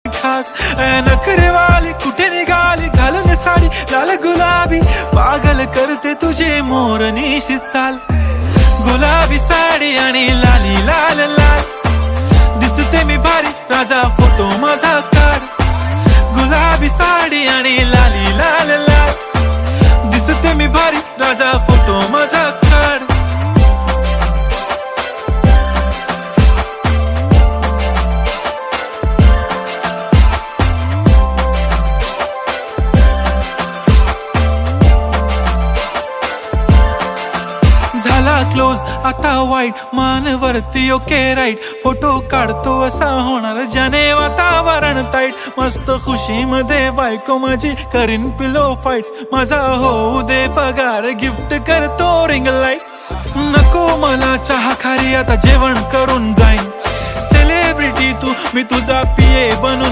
खास नखरेवाली कुठे निघाली घालून साडी लाल गुलाबी पागल करते तुझे मोरनीशी चाल गुलाबी साडी आणि लाली लाल लाल दिसते मी भारी राजा फोटो माझा काढ गुलाबी साडी आणि लाली लाल लाल दिसते मी भारी राजा फोटो माझा काढ झाला क्लोज आता वाईट मानवरती ओके राईट फोटो काढतो असा होणार ज्याने वातावरण ताईट मस्त खुशी मध्ये बायको माझी करीन पिलो फाईट माझा होऊ दे पगार गिफ्ट करतो रिंग लाईट नको मला चहा खारी आता जेवण करून जाईन सेलिब्रिटी तू मी तुझा पिये बनून